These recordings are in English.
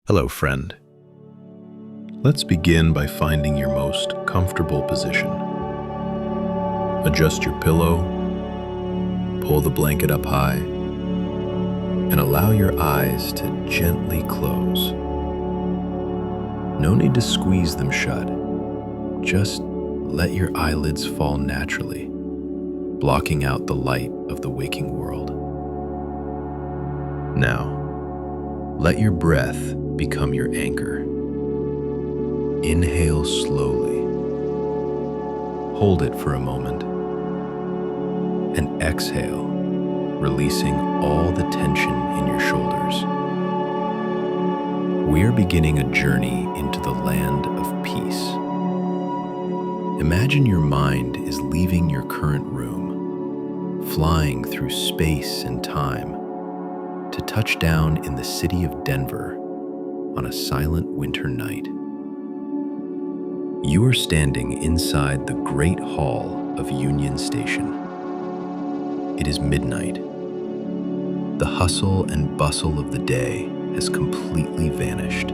Hello, friend. Let's begin by finding your most comfortable position. Adjust your pillow, pull the blanket up high, and allow your eyes to gently close. No need to squeeze them shut. Just let your eyelids fall naturally, blocking out the light of the waking world. Now, let your breath become your anchor. Inhale slowly. Hold it for a moment. And exhale, releasing all the tension in your shoulders. We are beginning a journey into the land of peace. Imagine your mind is leaving your current room, flying through space and time to touch down in the city of Denver on a silent winter night. You are standing inside the Great Hall of Union Station. It is midnight. The hustle and bustle of the day has completely vanished.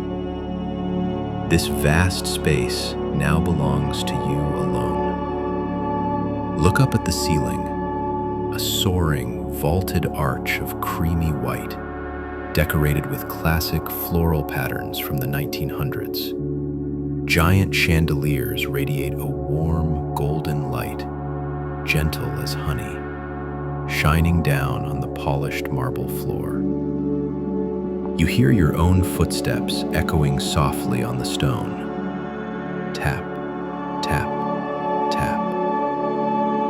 This vast space now belongs to you alone. Look up at the ceiling, a soaring, vaulted arch of creamy white, decorated with classic floral patterns from the 1900s. Giant chandeliers radiate a warm, golden light, gentle as honey, shining down on the polished marble floor. You hear your own footsteps echoing softly on the stone. Tap, tap, tap.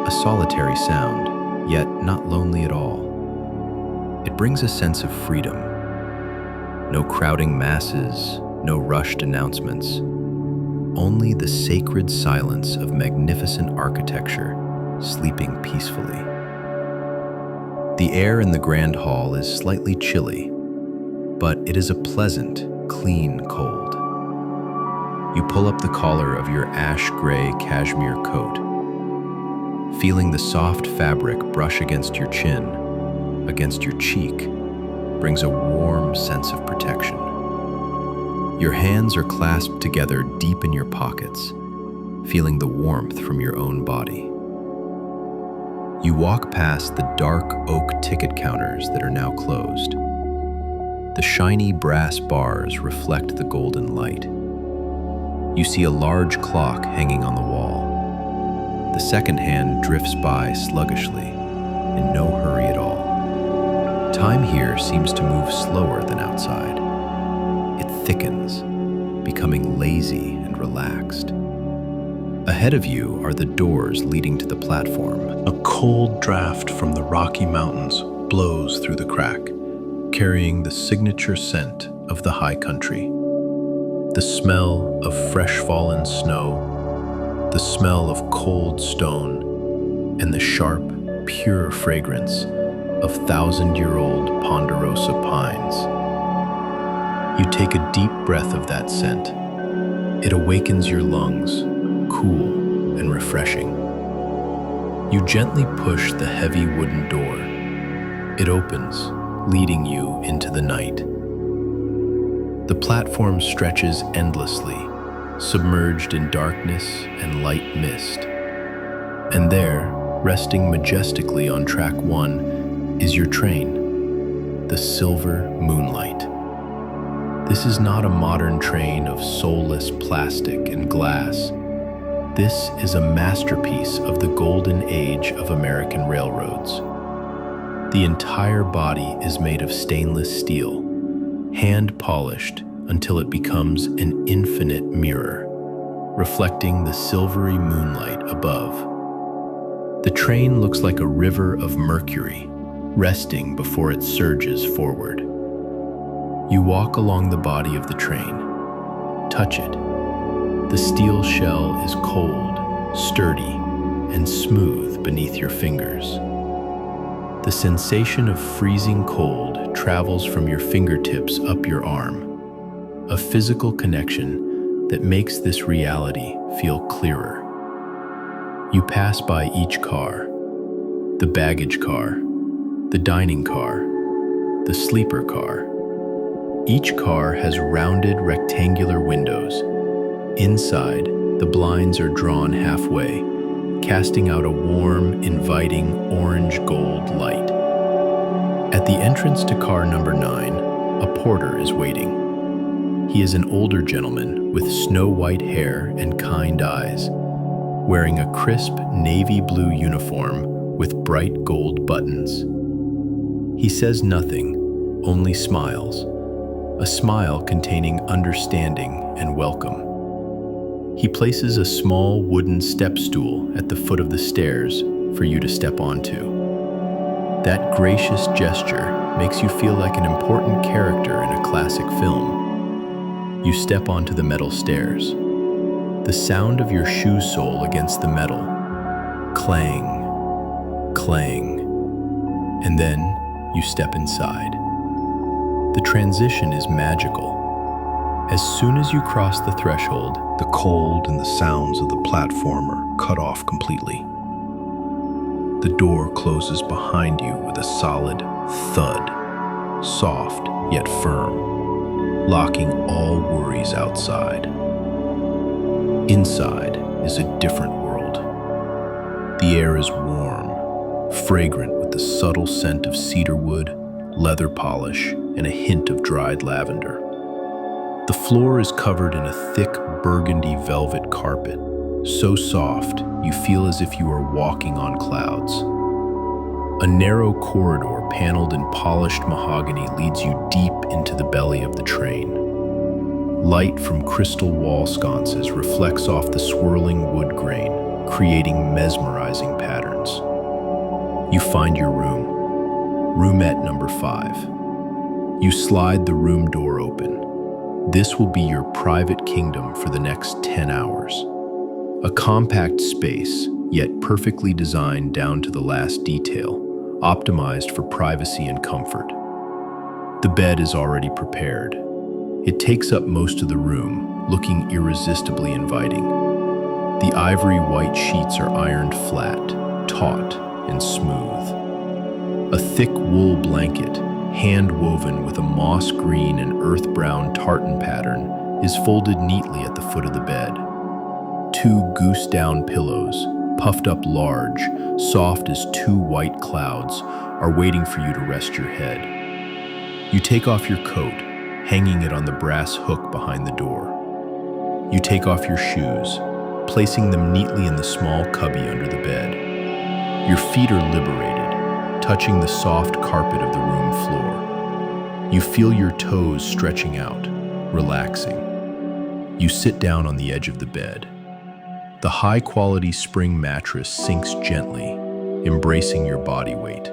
A solitary sound, yet not lonely at all. It brings a sense of freedom. No crowding masses, no rushed announcements. Only the sacred silence of magnificent architecture sleeping peacefully. The air in the grand hall is slightly chilly, but it is a pleasant, clean cold. You pull up the collar of your ash-gray cashmere coat, feeling the soft fabric brush against your chin, against your cheek, brings a warm sense of protection. Your hands are clasped together deep in your pockets, feeling the warmth from your own body. You walk past the dark oak ticket counters that are now closed. The shiny brass bars reflect the golden light. You see a large clock hanging on the wall. The second hand drifts by sluggishly, in no hurry at all. Time here seems to move slower than outside. It thickens, becoming lazy and relaxed. Ahead of you are the doors leading to the platform. A cold draft from the Rocky Mountains blows through the crack, carrying the signature scent of the high country. The smell of fresh fallen snow, the smell of cold stone, and the sharp, pure fragrance of thousand-year-old ponderosa pines. You take a deep breath of that scent. It awakens your lungs, cool and refreshing. You gently push the heavy wooden door. It opens, leading you into the night. The platform stretches endlessly, submerged in darkness and light mist. And there, resting majestically on track 1, is your train, the silver moonlight. This is not a modern train of soulless plastic and glass. This is a masterpiece of the golden age of American railroads. The entire body is made of stainless steel, hand-polished until it becomes an infinite mirror, reflecting the silvery moonlight above. The train looks like a river of mercury, resting before it surges forward. You walk along the body of the train. Touch it. The steel shell is cold, sturdy, and smooth beneath your fingers. The sensation of freezing cold travels from your fingertips up your arm, a physical connection that makes this reality feel clearer. You pass by each car, the baggage car, the dining car, the sleeper car. Each car has rounded rectangular windows. Inside, the blinds are drawn halfway, casting out a warm, inviting orange-gold light. At the entrance to car number 9, a porter is waiting. He is an older gentleman with snow-white hair and kind eyes, wearing a crisp navy blue uniform with bright gold buttons. He says nothing, only smiles, a smile containing understanding and welcome. He places a small wooden step stool at the foot of the stairs for you to step onto. That gracious gesture makes you feel like an important character in a classic film. You step onto the metal stairs. The sound of your shoe sole against the metal, clang, clang, and then you step inside. The transition is magical. As soon as you cross the threshold, The cold and the sounds of the platform are cut off completely. The door closes behind you with a solid thud, soft yet firm, locking all worries outside. Inside is a different world. The air is warm, fragrant with the subtle scent of cedarwood, leather polish, and a hint of dried lavender. The floor is covered in a thick burgundy velvet carpet, so soft you feel as if you are walking on clouds. A narrow corridor paneled in polished mahogany leads you deep into the belly of the train. Light from crystal wall sconces reflects off the swirling wood grain, creating mesmerizing patterns. You find your room, roomette number 5. You slide the room door open. This will be your private kingdom for the next 10 hours. A compact space, yet perfectly designed down to the last detail, optimized for privacy and comfort. The bed is already prepared. It takes up most of the room, looking irresistibly inviting. The ivory white sheets are ironed flat, taut, and smooth. A thick wool blanket, hand-woven with a moss green and earth brown tartan pattern, is folded neatly at the foot of the bed. 2 goose-down pillows, puffed up large, soft as 2 white clouds, are waiting for you to rest your head. You take off your coat, hanging it on the brass hook behind the door. You take off your shoes, placing them neatly in the small cubby under the bed. Your feet are liberated, touching the soft carpet of the room floor. You feel your toes stretching out, relaxing. You sit down on the edge of the bed. The high-quality spring mattress sinks gently, embracing your body weight.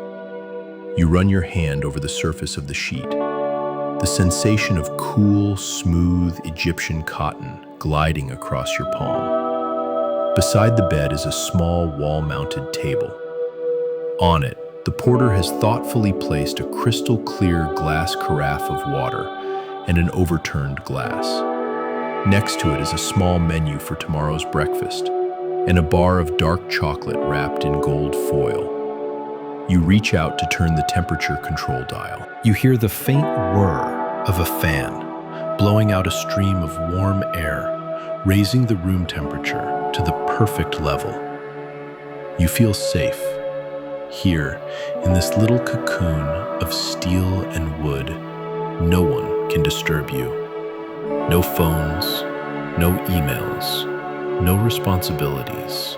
You run your hand over the surface of the sheet. The sensation of cool, smooth Egyptian cotton gliding across your palm. Beside the bed is a small wall-mounted table. On it, the porter has thoughtfully placed a crystal-clear glass carafe of water and an overturned glass. Next to it is a small menu for tomorrow's breakfast and a bar of dark chocolate wrapped in gold foil. You reach out to turn the temperature control dial. You hear the faint whir of a fan, blowing out a stream of warm air, raising the room temperature to the perfect level. You feel safe. Here, in this little cocoon of steel and wood, no one can disturb you. No phones, no emails, no responsibilities.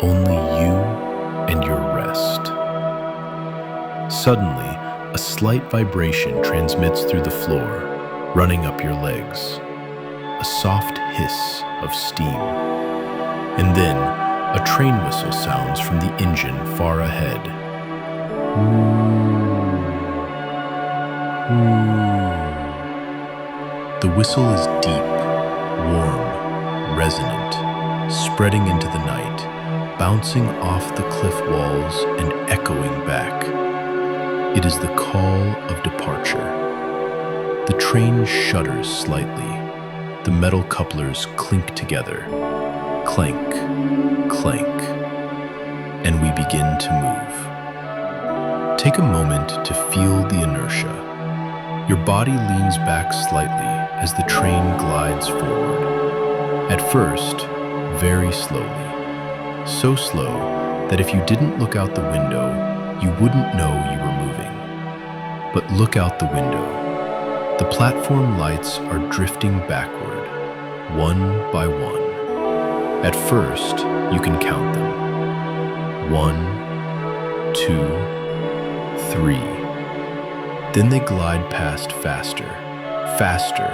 Only you and your rest. Suddenly, a slight vibration transmits through the floor, running up your legs. A soft hiss of steam. And then, a train whistle sounds from the engine far ahead. The whistle is deep, warm, resonant, spreading into the night, bouncing off the cliff walls and echoing back. It is the call of departure. The train shudders slightly. The metal couplers clink together. Clank, clank, and we begin to move. Take a moment to feel the inertia. Your body leans back slightly as the train glides forward. At first, very slowly. So slow that if you didn't look out the window, you wouldn't know you were moving. But look out the window. The platform lights are drifting backward, one by one. At first, you can count them. 1, 2, 3. Then they glide past faster, faster,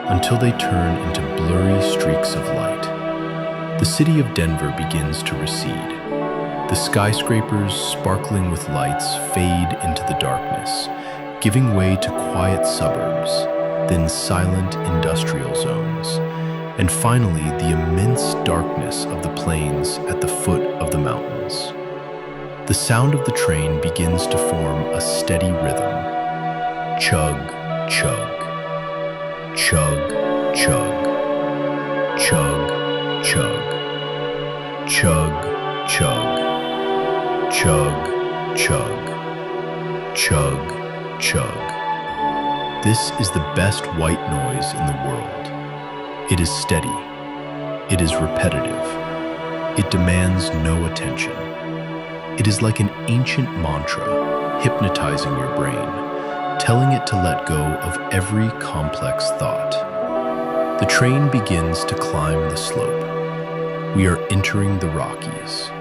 until they turn into blurry streaks of light. The city of Denver begins to recede. The skyscrapers, sparkling with lights, fade into the darkness, giving way to quiet suburbs, then silent industrial zones, and finally the immense darkness of the plains at the foot of the mountains. The sound of the train begins to form a steady rhythm. Chug, chug, chug, chug, chug, chug, chug, chug, chug, chug, chug, chug. This is the best white noise in the world. It is steady. It is repetitive. It demands no attention. It is like an ancient mantra, hypnotizing your brain, telling it to let go of every complex thought. The train begins to climb the slope. We are entering the Rockies.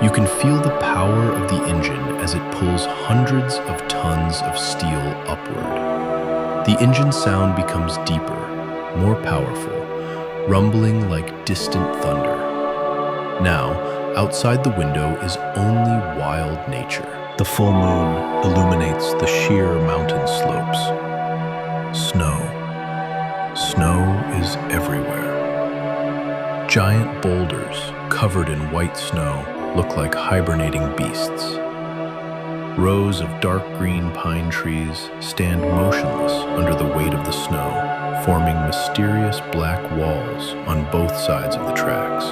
You can feel the power of the engine as it pulls hundreds of tons of steel upward. The engine sound becomes deeper, more powerful, rumbling like distant thunder. Now, outside the window is only wild nature. The full moon illuminates the sheer mountain slopes. Snow. Snow is everywhere. Giant boulders covered in white snow look like hibernating beasts. Rows of dark green pine trees stand motionless under the weight of the snow, forming mysterious black walls on both sides of the tracks.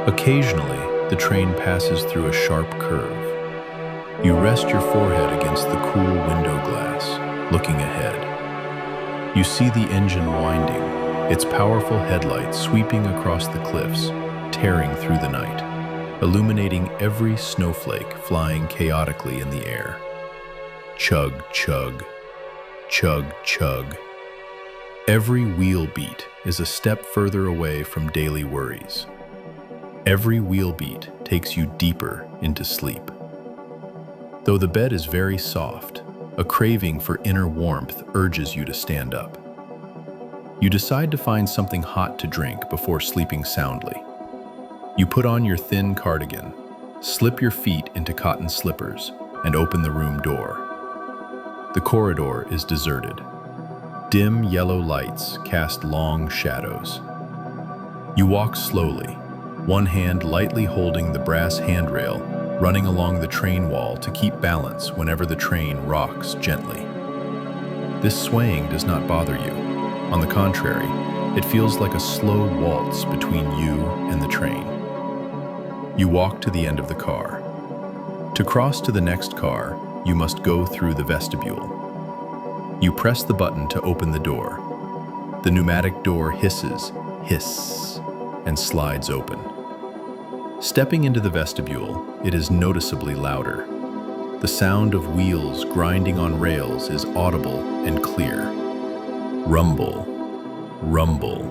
Occasionally, the train passes through a sharp curve. You rest your forehead against the cool window glass, looking ahead. You see the engine winding, its powerful headlights sweeping across the cliffs, tearing through the night, illuminating every snowflake flying chaotically in the air. Chug, chug, chug, chug. Every wheel beat is a step further away from daily worries. Every wheel beat takes you deeper into sleep. Though the bed is very soft, a craving for inner warmth urges you to stand up. You decide to find something hot to drink before sleeping soundly. You put on your thin cardigan, slip your feet into cotton slippers, and open the room door. The corridor is deserted. Dim yellow lights cast long shadows. You walk slowly, one hand lightly holding the brass handrail, running along the train wall to keep balance whenever the train rocks gently. This swaying does not bother you. On the contrary, it feels like a slow waltz between you and the train. You walk to the end of the car. To cross to the next car, you must go through the vestibule. You press the button to open the door. The pneumatic door hisses, hiss, and slides open. Stepping into the vestibule, it is noticeably louder. The sound of wheels grinding on rails is audible and clear. Rumble, rumble,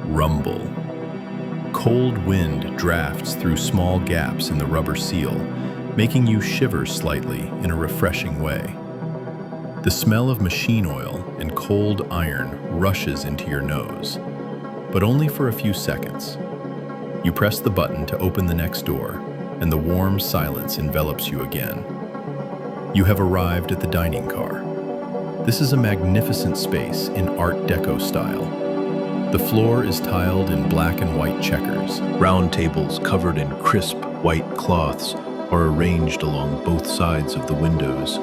rumble. Cold wind drafts through small gaps in the rubber seal, making you shiver slightly in a refreshing way. The smell of machine oil and cold iron rushes into your nose, but only for a few seconds. You press the button to open the next door, and the warm silence envelops you again. You have arrived at the dining car. This is a magnificent space in Art Deco style. The floor is tiled in black and white checkers. Round tables covered in crisp white cloths are arranged along both sides of the windows.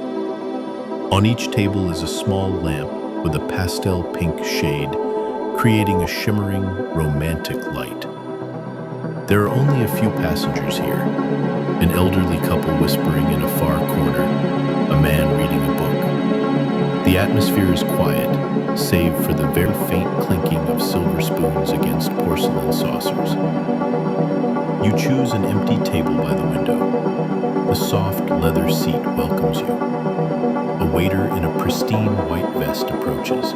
On each table is a small lamp with a pastel pink shade, creating a shimmering, romantic light. There are only a few passengers here. An elderly couple whispering in a far corner, a man reading a book. The The atmosphere is quiet, save for the very faint clinking of silver spoons against porcelain saucers. You choose an empty table by the window. The soft leather seat welcomes you. A waiter in a pristine white vest approaches,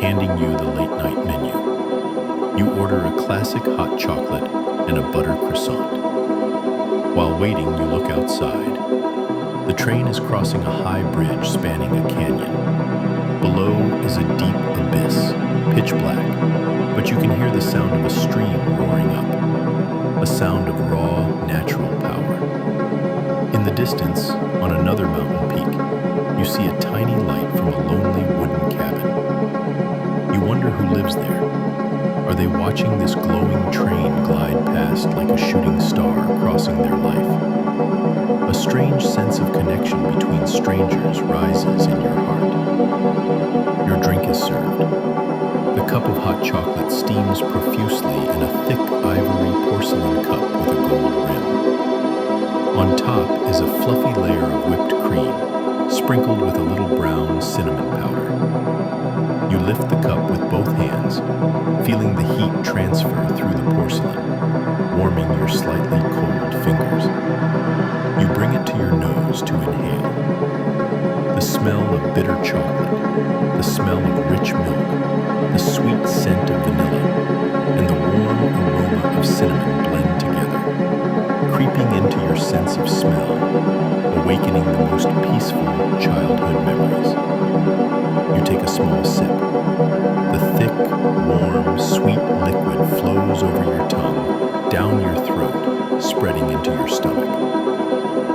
handing you the late-night menu. You order a classic hot chocolate and a butter croissant. While waiting, you look outside. The train is crossing a high bridge spanning a canyon. Below is a deep abyss, pitch black, but you can hear the sound of a stream roaring up, a sound of raw, natural power. In the distance, on another mountain peak, you see a tiny light from a lonely wooden cabin. You wonder who lives there. Are they watching this glowing train glide past like a shooting star crossing their life? A strange sense of connection between strangers rises in your heart. Your drink is served. The cup of hot chocolate steams profusely in a thick ivory porcelain cup with a gold rim. On top is a fluffy layer of whipped cream, sprinkled with a little brown cinnamon powder. You lift the cup with both hands, feeling the heat transfer through the porcelain, warming your slightly cold fingers. You bring it to your nose to inhale. The smell of bitter chocolate, the smell of rich milk, the sweet scent of vanilla, and the warm aroma of cinnamon blend together, creeping into your sense of smell, awakening the most peaceful childhood memories. You take a small sip. The thick, warm, sweet liquid flows over your tongue, down your throat, spreading into your stomach.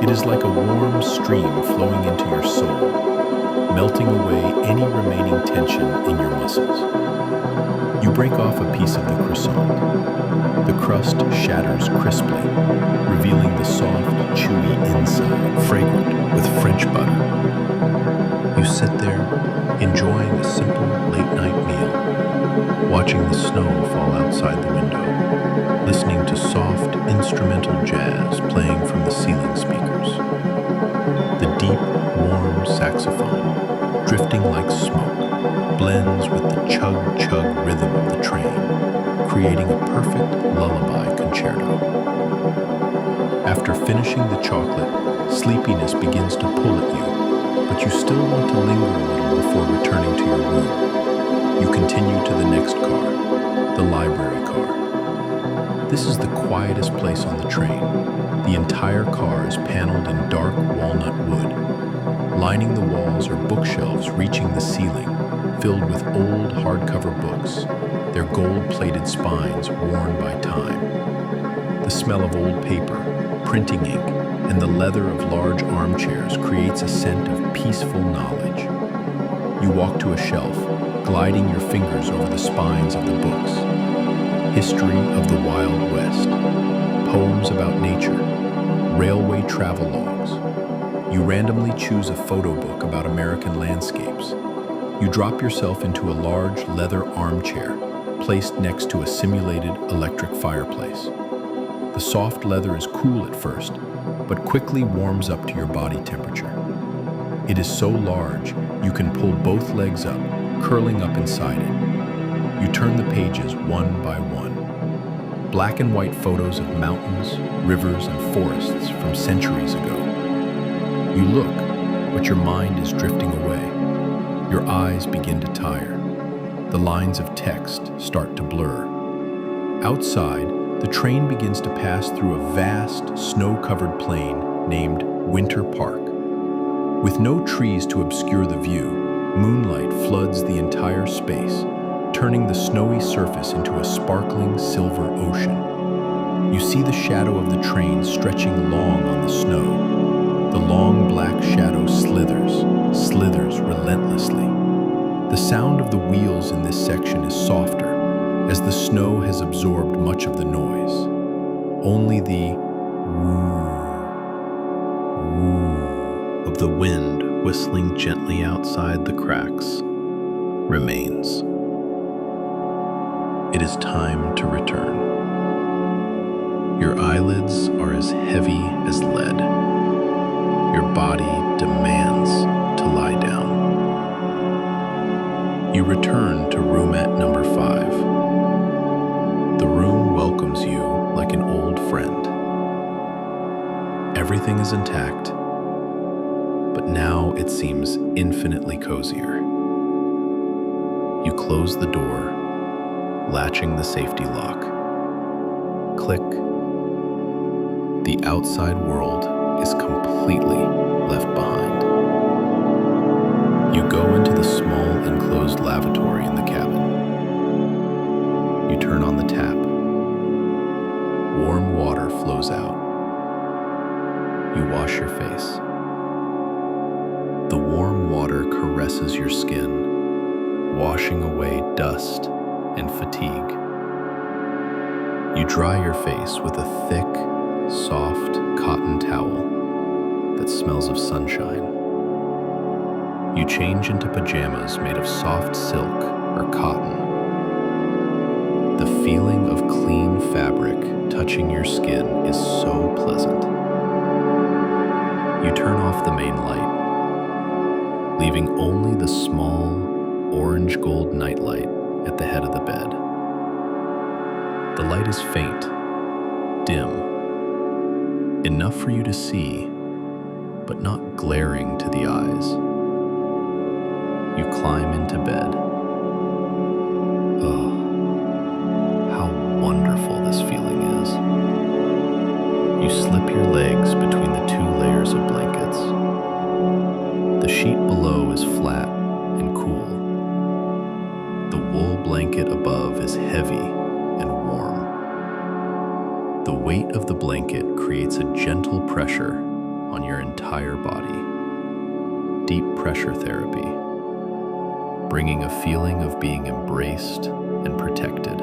It is like a warm stream flowing into your soul, melting away any remaining tension in your muscles. You break off a piece of the croissant. The crust shatters crisply, revealing the soft, chewy inside, fragrant with French butter. You sit there, enjoying a simple late-night meal, watching the snow fall outside the window, listening to soft instrumental jazz playing from the ceiling speakers. The deep, warm saxophone, drifting like smoke, blends with the chug-chug rhythm of the train, creating a perfect lullaby concerto. After finishing the chocolate, sleepiness begins to pull at you, but you still want to linger a little before returning to your room. You continue to the next car, the library car. This is the quietest place on the train. The entire car is paneled in dark walnut wood. Lining the walls are bookshelves reaching the ceiling, filled with old hardcover books, their gold-plated spines worn by time. The smell of old paper, printing ink, and the leather of large armchairs creates a scent of peaceful knowledge. You walk to a shelf, gliding your fingers over the spines of the books. History of the Wild West, poems about nature, railway travelogues. You randomly choose a photo book about American landscapes. You drop yourself into a large leather armchair, placed next to a simulated electric fireplace. The soft leather is cool at first, but quickly warms up to your body temperature. It is so large, you can pull both legs up, curling up inside it. You turn the pages one by one. Black and white photos of mountains, rivers, and forests from centuries ago. You look, but your mind is drifting away. Your eyes begin to tire. The lines of text start to blur. Outside, the train begins to pass through a vast, snow-covered plain named Winter Park. With no trees to obscure the view, moonlight floods the entire space, turning the snowy surface into a sparkling silver ocean. You see the shadow of the train stretching long on the snow. The long black shadow slithers relentlessly. The sound of the wheels in this section is softer, as the snow has absorbed much of the noise. Only the whoo of the wind whistling gently outside the cracks remains. It is time to return. Your eyelids are as heavy as lead. Your body demands to lie down. return to roomette number 5. The room welcomes you like an old friend. Everything is intact, but now it seems infinitely cozier. You close the door, latching the safety lock. Click. The outside world is completely left behind. You go into the small enclosed lavatory in the cabin. You turn on the tap. Warm water flows out. You wash your face. The warm water caresses your skin, washing away dust and fatigue. You dry your face with a thick, soft cotton towel that smells of sunshine. You change into pajamas made of soft silk or cotton. The feeling of clean fabric touching your skin is so pleasant. You turn off the main light, leaving only the small orange gold nightlight at the head of the bed. The light is faint, dim, enough for you to see, but not glaring to the eyes. You climb into bed. Oh, how wonderful this feeling is. You slip your legs between the 2 layers of blankets. The sheet below is flat and cool. The wool blanket above is heavy and warm. The weight of the blanket creates a gentle pressure on your entire body. Deep pressure therapy, bringing a feeling of being embraced and protected.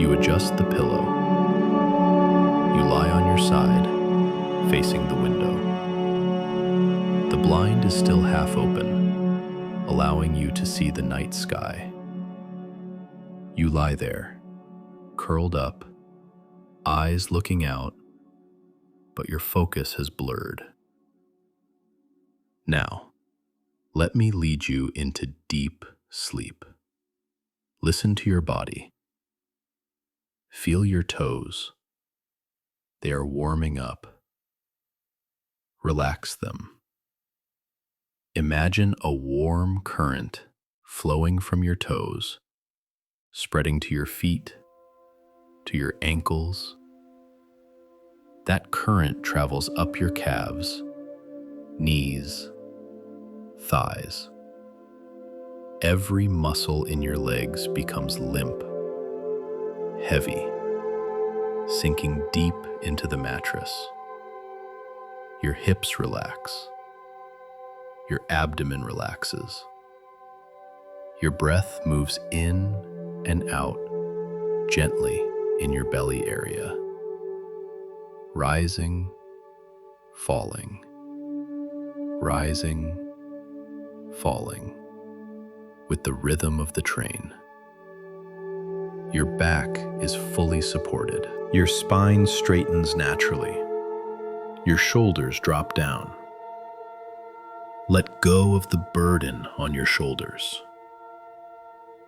You adjust the pillow. You lie on your side, facing the window. The blind is still half open, allowing you to see the night sky. You lie there, curled up, eyes looking out, but your focus has blurred. Now, let me lead you into deep sleep. Listen to your body. Feel your toes. They are warming up. Relax them. Imagine a warm current flowing from your toes, spreading to your feet, to your ankles. That current travels up your calves, knees, thighs. Every muscle in your legs becomes limp, heavy, sinking deep into the mattress. Your hips relax. Your abdomen relaxes. Your breath moves in and out gently in your belly area, rising, falling, rising, falling, with the rhythm of the train. Your back is fully supported. Your spine straightens naturally. Your shoulders drop down. Let go of the burden on your shoulders.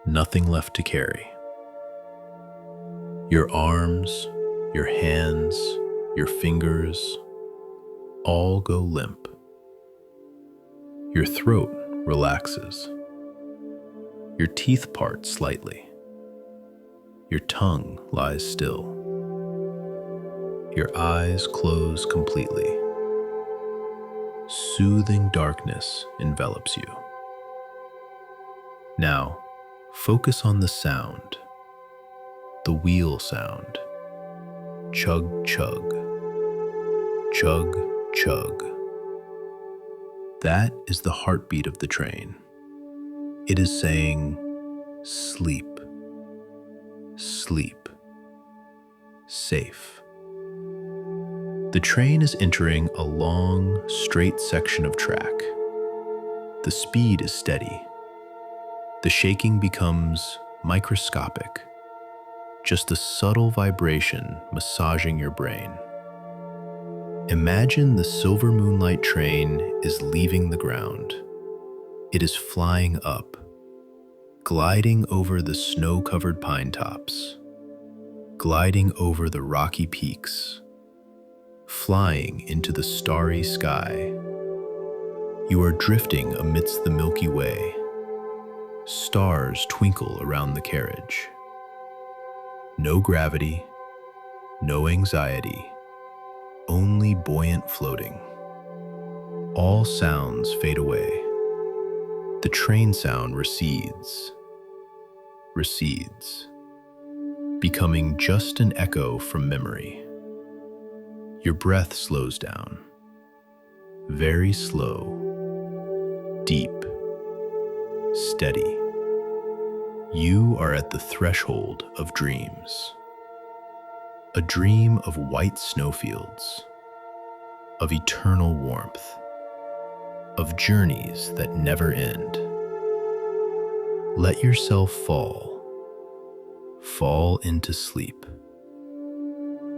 Nothing left to carry. Your arms, your hands, your fingers, all go limp. Your throat relaxes. Your teeth part slightly. Your tongue lies still. Your eyes close completely. Soothing darkness envelops you. Now, focus on the sound, the wheel sound. Chug, chug. Chug, chug. That is the heartbeat of the train. It is saying, sleep, sleep, safe. The train is entering a long, straight section of track. The speed is steady. The shaking becomes microscopic, just a subtle vibration massaging your brain. Imagine the silver moonlight train is leaving the ground. It is flying up, gliding over the snow-covered pine tops, gliding over the rocky peaks, flying into the starry sky. You are drifting amidst the Milky Way. Stars twinkle around the carriage. No gravity, no anxiety, only buoyant floating. All sounds fade away. The train sound recedes, becoming just an echo from memory. Your breath slows down, very slow, deep, steady. You are at the threshold of dreams. A dream of white snowfields, of eternal warmth, of journeys that never end. Let yourself fall into sleep.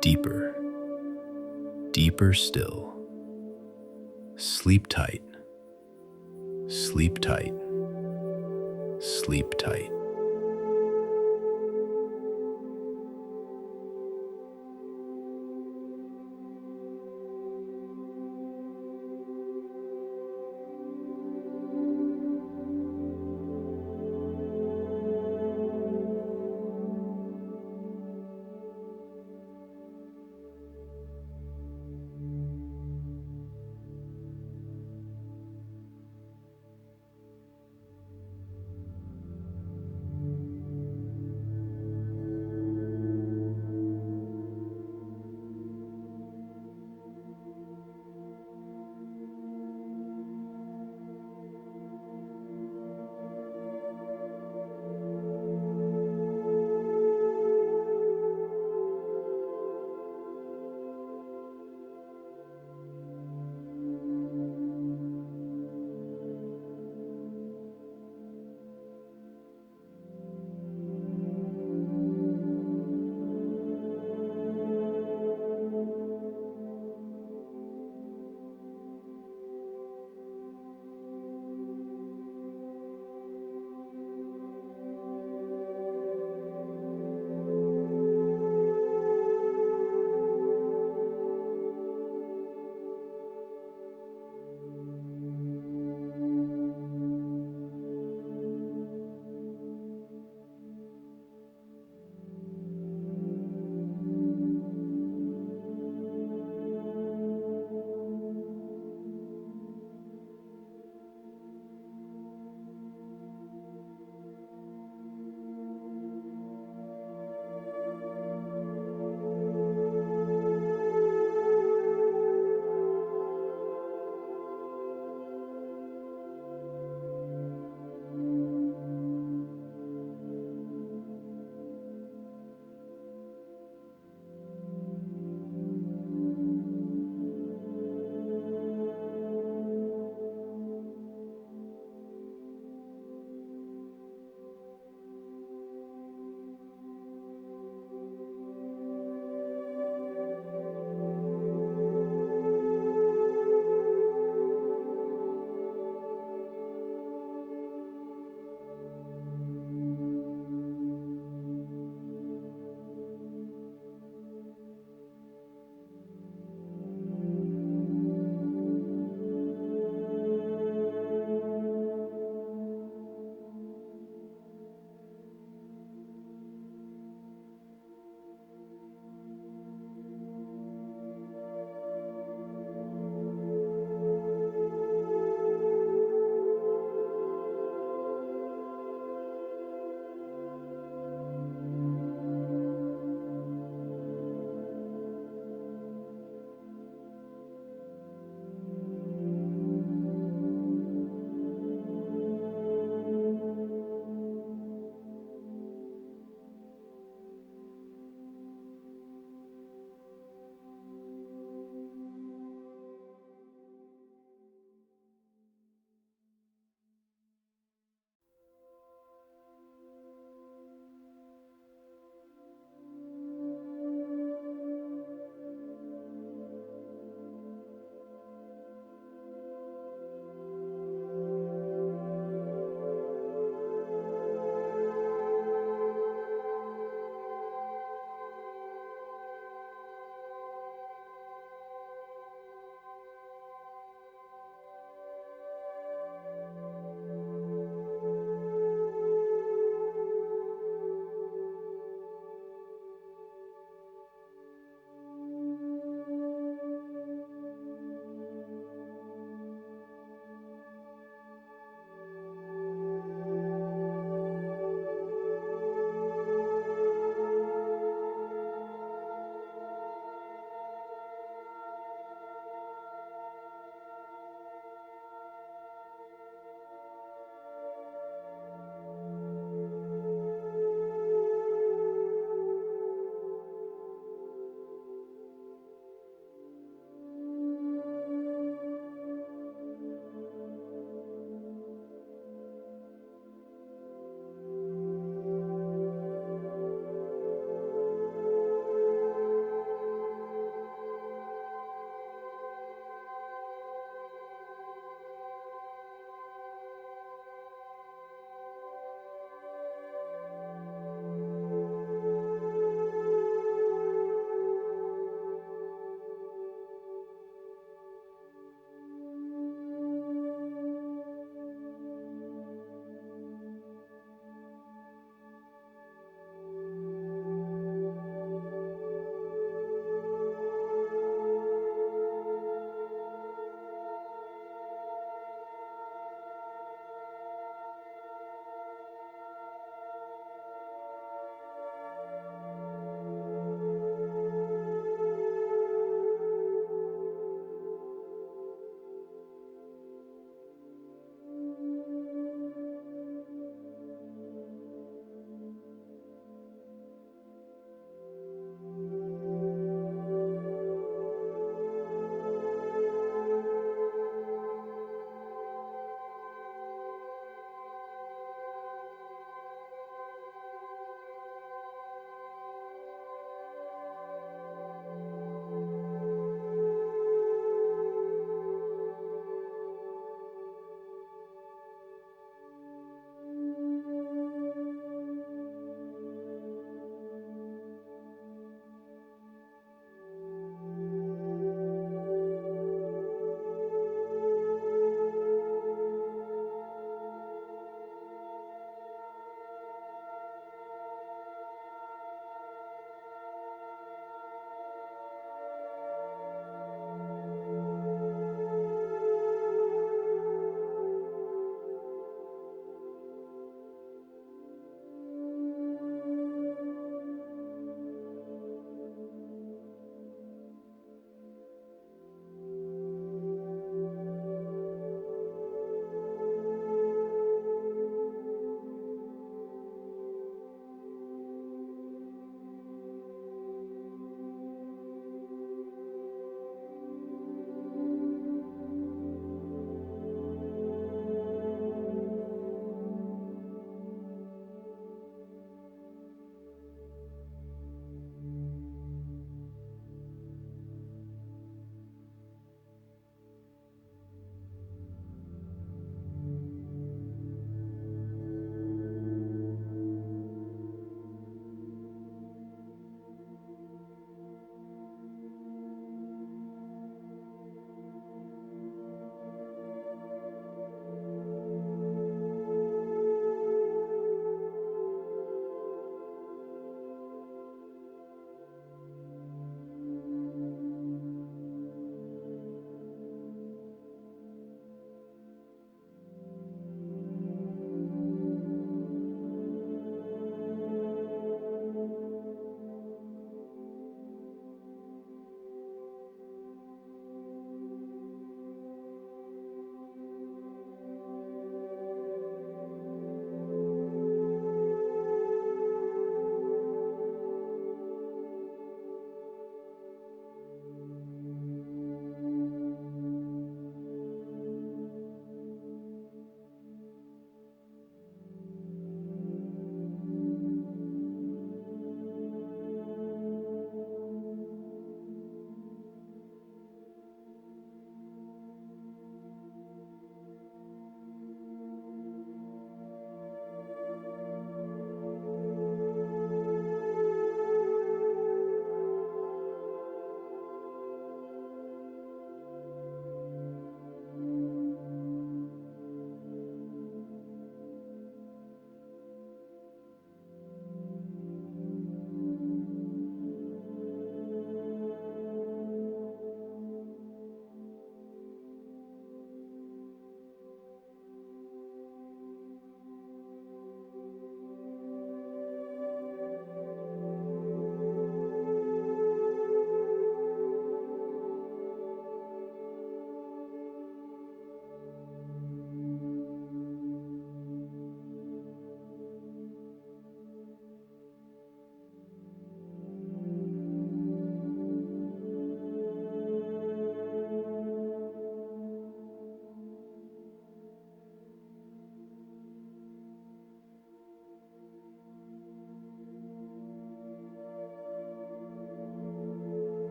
Deeper, deeper still. Sleep tight, sleep tight, sleep tight.